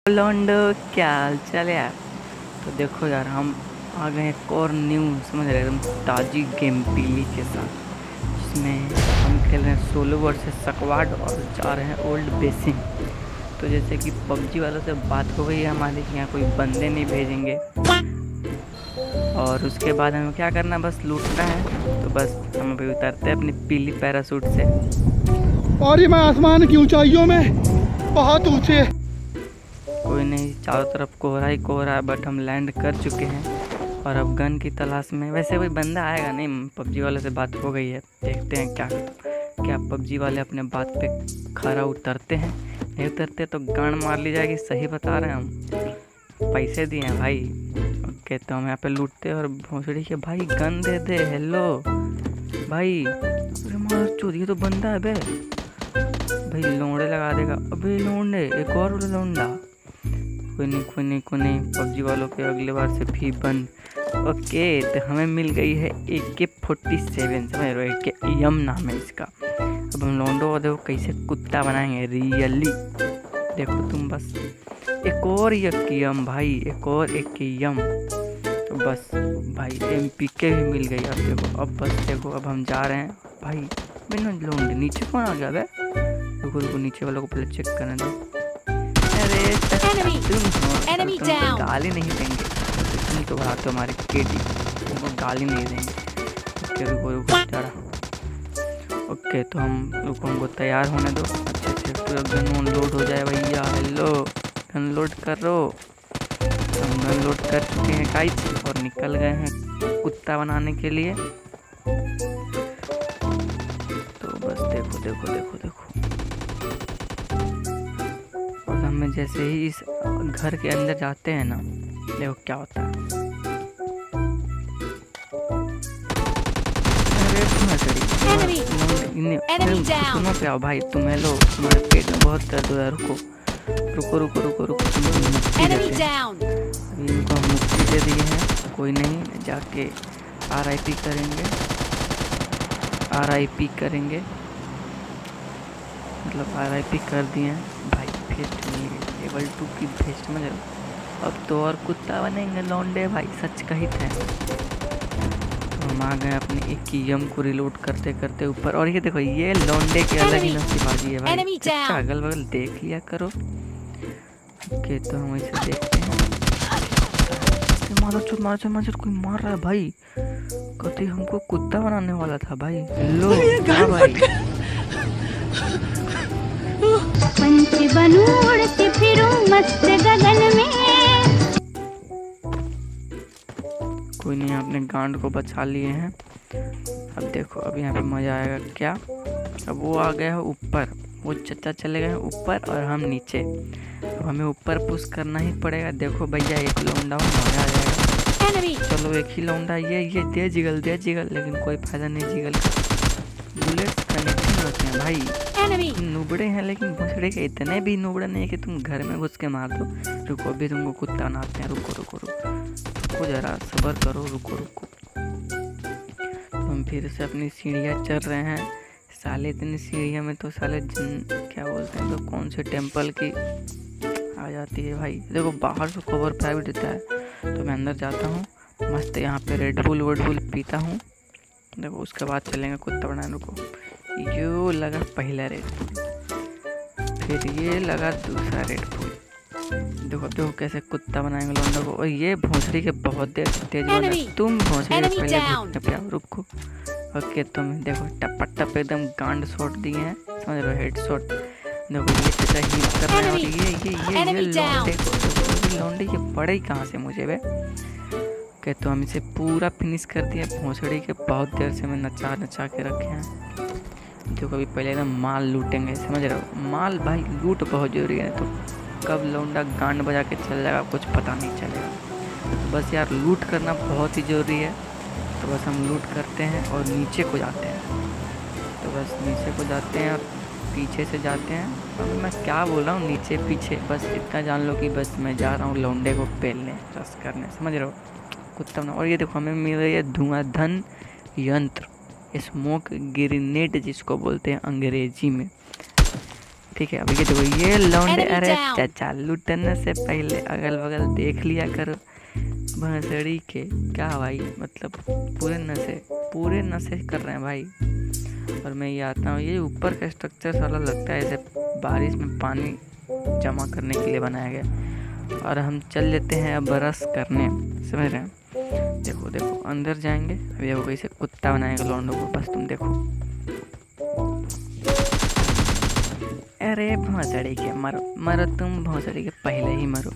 लौंडो क्या हाल चाल है यार। तो देखो यार, हम आ गए एक और न्यू समझ रहे एकदम ताज़ी गेम पीली के साथ, जिसमें हम खेल रहे हैं सोलो वर्सेस स्क्वाड और जा रहे हैं ओल्ड बेसिन। तो जैसे कि पबजी वालों से बात हो गई है हमारी कि यहाँ कोई बंदे नहीं भेजेंगे, और उसके बाद हमें क्या करना, बस लूटना है। तो बस हम अभी उतरते हैं अपनी पीली पैरासूट से। और ये मैं आसमान की ऊंचाइयों में बहुत ऊंचे। कोई नहीं, चारों तरफ कोहरा ही कोहरा है, बट हम लैंड कर चुके हैं और अब गन की तलाश में। वैसे कोई बंदा आएगा नहीं, पबजी वाले से बात हो गई है, देखते हैं क्या पबजी वाले अपने बात पे खरा उतरते हैं। नहीं उतरते तो गांड मार ली जाएगी। सही बता रहे हैं हम, पैसे दिए हैं भाई। ओके, तो हम यहाँ पे लूटते और भोसड़ी के भाई गन दे दे। हेलो भाई, अरे मार चोद, ये तो बंदा है बे भाई, लोंडे लगा देगा। अबे लोंडे, एक और लोंडा। कोई नहीं, पबजी वालों के अगले बार से भी बंद। ओके, तो हमें मिल गई है AK-47, समझ रहे हो, AK-यम नाम है इसका। अब हम लोंडो को देखो कैसे कुत्ता बनाएंगे रियली। देखो तुम बस, एक और AK-यम भाई, एक और AK-यम। तो बस भाई MPK भी मिल गई। अब बस देखो, अब हम जा रहे हैं भाई। मैंने लोंडे नीचे कौन आ गया बे? रुको, नीचे वालों को पहले चेक करने दो। Enemy down. गाली नहीं देंगे, तुम तो बढ़ाते हो हमारे केडी, तुमको गाली नहीं देंगे। ओके रुको जरा। ओके, तो हमको तैयार होने दो। अच्छे पूरा गन लोड हो जाए भैया। हेलो, गन लोड करो। हम गन लोड कर चुके हैं गाइस और निकल गए हैं कुत्ता बनाने के लिए। तो बस देखो हमें जैसे ही इस घर के अंदर जाते हैं ना, देखो क्या होता है। सुनो पे आओ भाई, तुम हेलो, तुम्हारे पेट में बहुत दर्द हो रहा है। रुको अभी इनको हम मुक्ति दे दिए हैं। कोई नहीं, जाके RIP करेंगे, मतलब RIP कर दिए हैं भाई। भेस्ट मिल गई, लेवल 2 की भेस्ट में। अब तो और कुत्ता बनेंगे लौंडे भाई, सच कही थे। तो हम आ गए अपने AK-यम को रिलोड करते ऊपर। और ये देखो, ये लौंडे के अलग ही नसीबाजी है भाई। अच्छा, अगल बगल देख लिया करो। ओके, तो हम इसे देखते हैं। मारो कोई मार रहा है भाई। कहते हमको कुत्ता बनाने वाला था भाई। लो भाई, पंछी बनूं उड़ती फिरूं मस्त गगन में। कोई नहीं, अपने गांड को बचा लिए हैं। अब देखो, अब यहाँ पे मजा आएगा क्या। अब वो आ गया है ऊपर, वो चचा चले गए हैं ऊपर और हम नीचे। अब हमें ऊपर पुश करना ही पड़ेगा। देखो भैया, एक लौंडा मजा आ जाएगा। चलो, एक ही लौंडा, ये दे जिगल, लेकिन कोई फायदा नहीं जिगल का। बुलेट कनेक्टिंग होते हैं भाई। नुबड़े हैं, लेकिन भुसड़े के इतने भी नुबड़े नहीं है कि तुम घर में घुस के मार दो। रुको, अभी तुमको कुत्ता बनाते हैं। रुको जरा सब्र करो। रुको। हम फिर से अपनी सीढ़ियाँ चढ़ रहे हैं। साले इतनी सीढ़ियाँ में तो साले क्या बोलते हैं, तो कौन से टेम्पल की आ जाती है भाई। देखो, बाहर से कवर प्राइवेट देता है, तो मैं अंदर जाता हूँ मस्त। यहाँ पे रेड बुल पीता हूँ। देखो, उसके बाद चलेंगे कुत्ता बनाने को। यो लगा पहला रेड बुल, फिर ये लगा दूसरा रेड बुल। देखो कैसे कुत्ता बनाएंगे लोगों को। और ये भोंसड़ी के बहुत तेज वाला, तुम भोंसड़ी के पहले घुटने पे आओ। रुको। ओके, तुम देखो टप एकदम गांड शॉट दिए हैं, समझ रहे हो, हेड शॉट। देखो ये कैसा हील कर रहे हैं। और ये लौंडे ये पड़े कहाँ से मुझे बे। ओके, तो हम इसे पूरा फिनिश कर दिया। भोंसड़ी के बहुत देर से मैं नचा के रखे हैं। देखो, अभी पहले एकदम माल लूटेंगे, समझ रहे हो। माल भाई लूट बहुत जरूरी है, तो कब लौंडा गांड बजा के चल जाएगा कुछ पता नहीं चलेगा। तो बस यार, लूट करना बहुत ही ज़रूरी है। तो बस हम लूट करते हैं और नीचे को जाते हैं। तो बस नीचे को जाते हैं और पीछे से जाते हैं। अब मैं क्या बोल रहा हूँ, नीचे पीछे, बस इतना जान लो कि बस मैं जा रहा हूँ लौंडे को पेलने, रस करने, समझ रहे हो, कुत्ता बना। और ये देखो, हमें मिल रही है धुआंधन यंत्र, स्मोक ग्रेनेड जिसको बोलते हैं अंग्रेजी में। ठीक है। अभी ये देखो ये लौंडे, अरे चाचा लूटने से पहले अगल बगल देख लिया करो भंसड़ी के। क्या भाई मतलब पूरे नशे कर रहे हैं भाई। और मैं ये आता हूँ, ये ऊपर का स्ट्रक्चर साला लगता है ऐसे बारिश में पानी जमा करने के लिए बनाया गया। और हम चल लेते हैं अब ब्रश करने, समझ रहे हैं। देखो देखो अंदर जाएंगे, अभी देखो कैसे कुत्ता बनाएगा लौंडों को, बस तुम देखो। अरे भौंसड़ी के मरो तुम, भौंसड़ी के पहले ही मरो।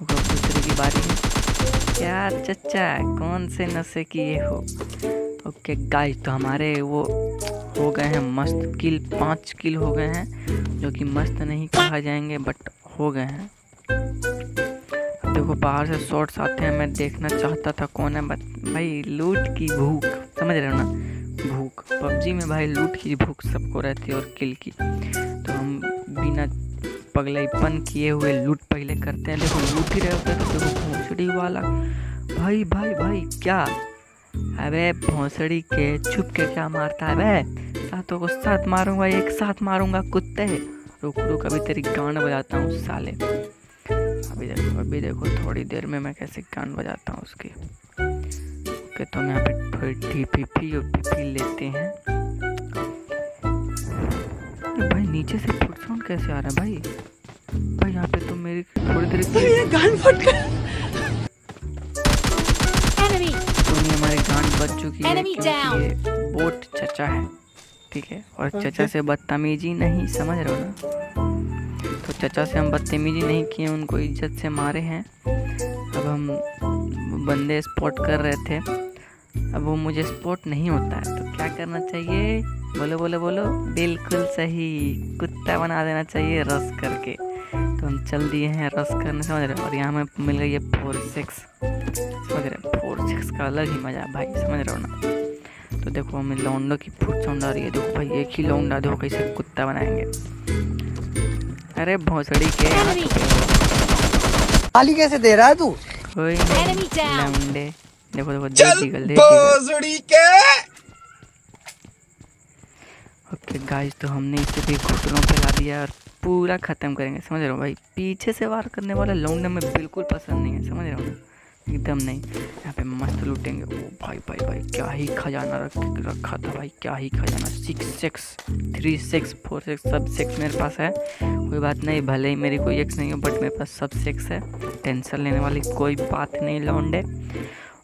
दूसरे की बारी है। क्या चचा कौन से नशे किए हो? ओके गाइस, तो हमारे वो हो गए हैं मस्त किल, 5 किल हो गए हैं, जो कि मस्त नहीं कहा जाएंगे बट हो गए हैं। अब देखो बाहर से शॉट्स आते हैं, मैं देखना चाहता था कौन है भाई। लूट की भूख, समझ रहे हो ना, भूख पबजी में भाई लूट की भूख सबको रहती है और किल की। तो हम बिना पगलेपन किए हुए लूट पहले करते हैं। देखो लूट ही रहे होते तो देखो भोंसड़ी वाला भाई भाई भाई क्या, अबे भोंसड़ी के छुप के क्या मारता है बे? सातों को साथ मारूंगा, एक साथ मारूंगा कुत्ते। रुक रुक अभी तेरी गांड बजाता हूँ साले। अभी देखो थोड़ी देर में मैं कैसे गांड बजाता हूँ उसकी। ओके तो हम यहाँ पे पी लेते हैं। भाई नीचे से फुट साउंड कैसे आ रहा है भाई यहाँ पे तो मेरी थोड़ी देर गांड फट गई। हमारी गांड बच चुकी है क्योंकि ये बोट चचा है, ठीक है। और चचा से बदतमीजी नहीं, समझ रहे हो ना। तो चचा से हम बदतमीजी नहीं किए, उनको इज्जत से मारे हैं। अब हम बंदे स्पॉट कर रहे थे, अब वो मुझे स्पॉट नहीं होता है तो क्या करना चाहिए? बोलो बोलो बोलो, बिल्कुल सही, कुत्ता बना देना चाहिए रस करके। तो हम चल दिए हैं रस करने, समझ रहे हो। और यहाँ हमें मिल गई है 4-6, समझ रहे हो। 4-6 का अलग ही मजा भाई, समझ रहे हो ना। तो देखो हमें लौंडो की फुट साउंड आ रही है। देखो भाई एक ही लौंडा, देखो कैसे कुत्ता बनाएंगे। अरे भोंसड़ी के गाली कैसे दे रहा है तू? कोई लौंडे, देखो देखो ओके गाइस, तो हमने इसे भी घुटनों पे ला दिया और पूरा ख़त्म करेंगे, समझ रहे हो भाई। पीछे से वार करने वाला लौंडा में बिल्कुल पसंद नहीं है, समझ रहे हो ना, एकदम नहीं। यहाँ पे मस्त लूटेंगे। ओ भाई भाई भाई क्या ही खजाना रखा था भाई, क्या ही खजाना। 6-6 3-6 4-6 सब 6 मेरे पास है। कोई बात नहीं, भले ही मेरी कोई एक्स नहीं हो बट मेरे पास सब 6 है। टेंशन लेने वाली कोई बात नहीं लौंडे।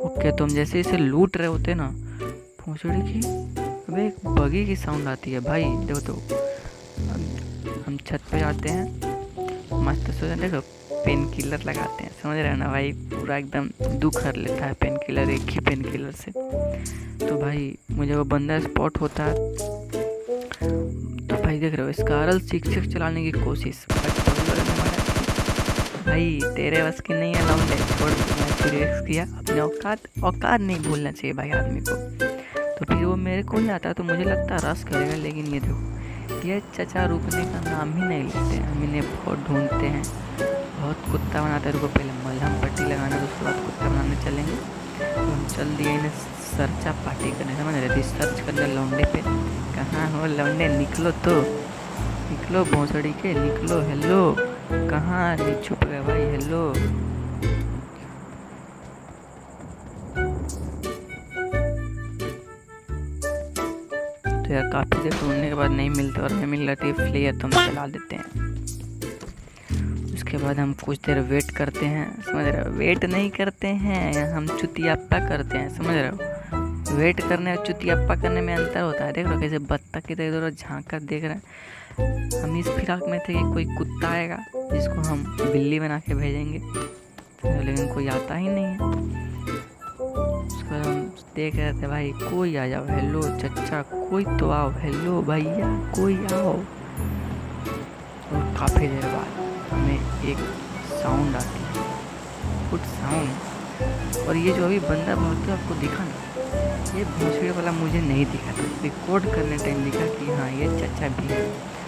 ओके तो हम जैसे इसे लूट रहे होते ना, भोंसड़ी की अबे एक बगी की साउंड आती है भाई। देखो तो हम छत पे जाते हैं, मस्त सोचते, देखो पेन किलर लगाते हैं, समझ रहे हैं ना भाई। पूरा एकदम दुख हर लेता है पेन किलर, एक ही पेन किलर से। तो भाई मुझे वो बंदा स्पॉट होता है तो भाई देख रहे हो स्कारल 6-6 चलाने की कोशिश। भाई तेरे बस की नहीं है लौंडे, छोड़ किया। अपने औकात नहीं भूलना चाहिए भाई आदमी को। तो फिर वो मेरे को ही आता है तो मुझे लगता है रस करेगा, लेकिन ये देखो ये चचा रुकने का नाम ही नहीं लेते हैं। हम इन्हें बहुत ढूंढते हैं, बहुत कुत्ता बनाते हैं। रुको पहले मलहम पट्टी लगाना, तो उसके बाद कुत्ता बनाने चलेंगे। तो हम चल दिए इन्हें सर्चा पार्टी करने, समझ रहे थे, सर्च करने लौंडे पे। कहाँ हो लौंडे, निकलो तो निकलो, भोंसड़ी के निकलो। हेलो कहाँ नहीं छुप गए भाई, हेलो। तो यार काफ़ी देर ढूंढने के बाद नहीं मिलता और हमें मिल रही है फ्लेयर, तो हम चला देते हैं। उसके बाद हम कुछ देर वेट करते हैं, समझ रहे हो। वेट नहीं करते हैं हम, चुतियाप्पा करते हैं, समझ रहे हो। वेट करने और चुतियाप्पा करने में अंतर होता है। देख रहे हो कैसे बत्तख की तरह इधर झाँक कर देख रहे हैं। हम इस फिराक में थे कि कोई कुत्ता आएगा जिसको हम बिल्ली बना के भेजेंगे, लेकिन कोई आता ही नहीं है। उसको हम देख रहे थे, भाई कोई आ जाओ, हेलो चचा कोई तो आओ, हेलो भैया कोई आओ। और काफ़ी देर बाद हमें एक साउंड आती है, गुड साउंड। और ये जो अभी बंदा भागते आपको दिखा ना, ये भोंसड़ी वाला मुझे नहीं दिखा था। रिकॉर्ड करने टाइम दिखा कि हाँ ये चचा भी है।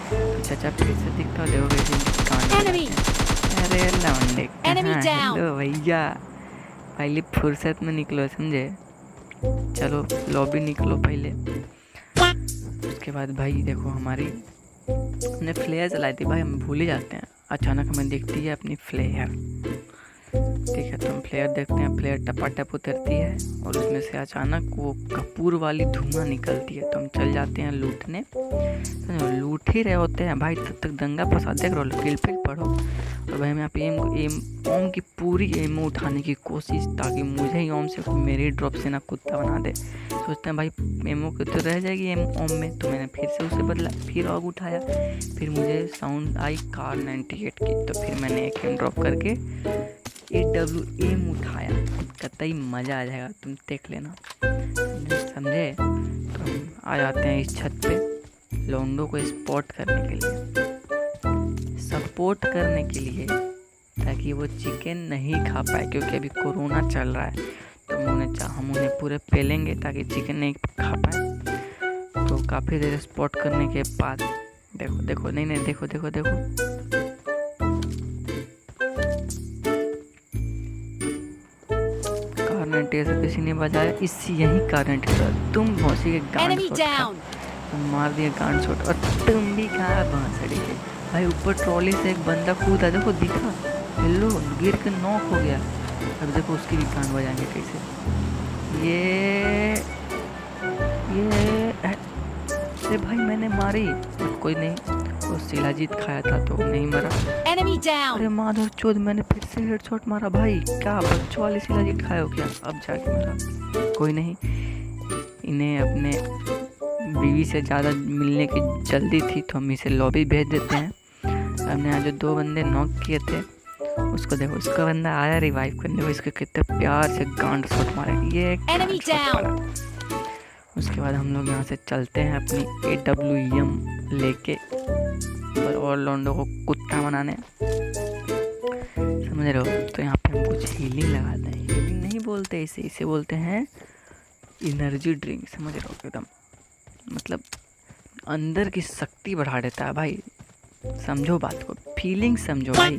तो चचा फिर से दिखता है, देखो कैसे। अरे लौंडे हेलो भैया, पहले फुर्सत में निकलो, समझे। चलो लॉबी निकलो पहले। उसके बाद भाई देखो हमारी हमने फ्लेयर चलाई थी भाई, हम भूल ही जाते हैं। अचानक हमें दिखती है अपनी फ्लेयर। ठीक है, तो हम फ्लेयर देखते हैं, फ्लेयर टपाटप उतरती है और उसमें से अचानक वो कपूर वाली धुआं निकलती है। तो हम चल जाते हैं लूटने। तो लूट ही रहे होते हैं भाई, तब तक दंगा फसाद देख रहे हो, किल फिल पढ़ो। और भाई हम यहाँ पे ओम की पूरी एम उठाने की कोशिश, ताकि मुझे ही ओम से मेरी ड्रॉप से ना कुत्ता बना दे। सोचते हैं भाई एमओ की तो रह जाएगी ओम में, तो मैंने फिर से उसे बदला, फिर ऑग उठाया। फिर मुझे साउंड आई कार 98 की, तो फिर मैंने एक एम ड्रॉप करके AWM उठाया। कतई मज़ा आ जाएगा, तुम देख लेना, समझे। तो हम आ जाते हैं इस छत पे लौंडो को स्पॉट करने के लिए, सपोर्ट करने के लिए, ताकि वो चिकन नहीं खा पाए, क्योंकि अभी कोरोना चल रहा है। तो हम उन्हें पूरे पेलेंगे ताकि चिकन नहीं खा पाए। तो काफ़ी देर स्पॉट करने के बाद देखो देखो, नहीं देखो देखो देखो, से किसी ने बजाया, इसी यही कारण तुम भौंसी के गांड तुम मार दिए गांड शॉट, और तुम भी कहा भौंसड़ी के भाई। ऊपर ट्रॉली से एक बंदा कूदा, देखो दिखा, हेलो, गिर के नॉक हो गया। अब देखो उसकी भी गांड बजाएंगे कैसे। अरे भाई मैंने मारी, कोई नहीं, वो शिलाजीत खाया था तो नहीं मरा। अरे माधव चोद, मैंने फिर से हेडशॉट मारा भाई। क्या बच्चों वाली शिलाजीत खाए हो क्या? अब जाके मरा, कोई नहीं। इन्हें अपने बीवी से ज़्यादा मिलने की जल्दी थी, तो हम इसे लॉबी भेज देते हैं। हमने यहाँ जो 2 बंदे नॉक किए थे, उसको देखो, उसका बंदा आया रिवाइव करने को, इसके कितने प्यार से गांड शॉट मारे, ये उसके बाद हम लोग यहाँ से चलते हैं अपनी AWM लेके और लौंडो को कुत्ता बनाने, समझ रहे हो। तो यहाँ पे हम कुछ हीलिंग लगाते हैं, हीलिंग नहीं बोलते इसे बोलते हैं एनर्जी ड्रिंक, समझ रहे हो, एकदम मतलब अंदर की शक्ति बढ़ा देता है भाई। समझो बात को, फीलिंग समझो भाई,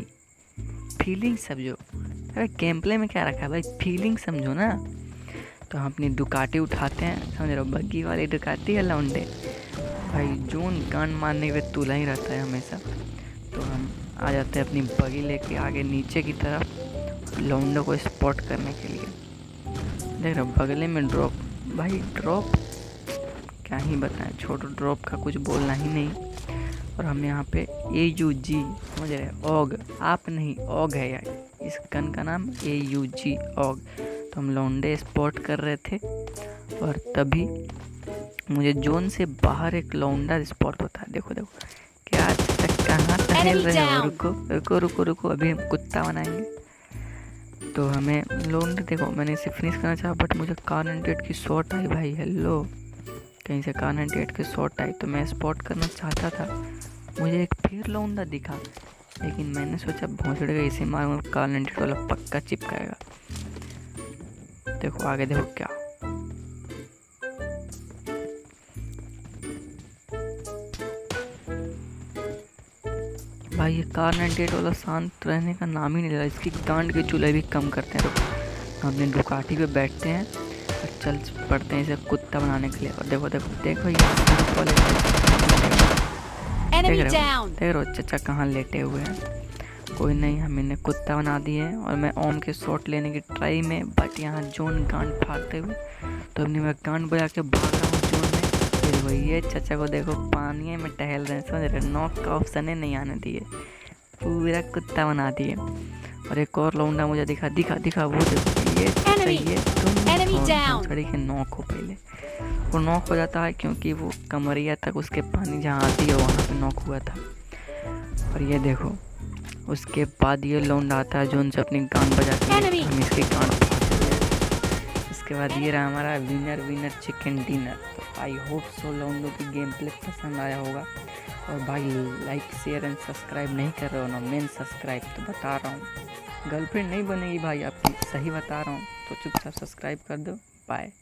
फीलिंग समझो। अरे गेम प्ले में क्या रखा है भाई, फीलिंग समझो ना। तो हम अपनी डुकाटी उठाते हैं, समझ रहे हो, बग्गी वाली डुकाटी है लौंडे भाई, जोन गान मारने पे तुला ही रहता है हमेशा। तो हम आ जाते हैं अपनी बगी लेके आगे नीचे की तरफ लौंडो को स्पॉट करने के लिए। देख रहे हो बगले में ड्रॉप, भाई ड्रॉप क्या ही बताएं, छोटो ड्रॉप का कुछ बोलना ही नहीं। और हम यहाँ पे AUG, समझ रहे, ऑग, आप नहीं ऑग है यार, इस गन का नाम AUG ऑग। तो हम लौंडे स्पॉट कर रहे थे और तभी मुझे जोन से बाहर एक लौंडा स्पॉट होता है। देखो देखो क्या कहाँ टहल रहे हो, रुको रुको रुको रुको, अभी हम कुत्ता बनाएंगे। तो हमें लौंडे देखो, मैंने इसे फिनिश करना चाहा, बट मुझे कार 98 की शॉट आई भाई। हेलो, कहीं से कार 98 की शॉट आई, तो मैं स्पॉट करना चाहता था, मुझे एक फिर लौंडा दिखा, लेकिन मैंने सोचा भोंसड़े का इसे मारूंगा, कार 98 वाला पक्का चिपकाएगा। देखो आगे देखो क्या, भाई ये कार 98 वाला शांत रहने का नाम ही नहीं ले रहा, इसकी गांड के चूल्हे भी कम करते हैं। तो हम अपने डुकाटी पे बैठते हैं और चल पड़ते हैं इसे कुत्ता बनाने के लिए। और देखो देखो देखो देख रहे हो चचा कहाँ लेटे हुए हैं, कोई नहीं, हम इन्हें कुत्ता बना दिए हैं। और मैं ओम के शॉट लेने की ट्राई में, बट यहाँ जोन गांड फाड़ते हुए, तो अपनी मैं गांड बजा के भाग रहा हूँ जोन में। फिर वो ये चचा को देखो पानी में टहल रहे हैं, समझ रहे, नॉक का ऑप्शन नहीं आने दिए, पूरा कुत्ता बना दिए। और एक और लौंडा मुझे दिखा दिखा दिखा, वो देखो ये तुम छड़ी के नॉक हो, पहले वो नॉक हो जाता है क्योंकि वो कमरिया तक उसके पानी जहाँ आती है वहाँ पे नॉक हुआ था। और ये देखो उसके बाद ये लौंडा आता है जो उनसे अपनी गांड बजाती है, हम इसके गांड फाड़ते हैं। इसके बाद ये रहा हमारा विनर चिकन डिनर। तो आई होप सो लौंडो की गेम प्ले पसंद आया होगा। और भाई लाइक शेयर एंड सब्सक्राइब नहीं कर रहे हो ना, मेन सब्सक्राइब, तो बता रहा हूँ गर्लफ्रेंड नहीं बनेगी भाई आपकी, सही बता रहा हूँ, तो चुपचाप सब्सक्राइब कर दो। बाय।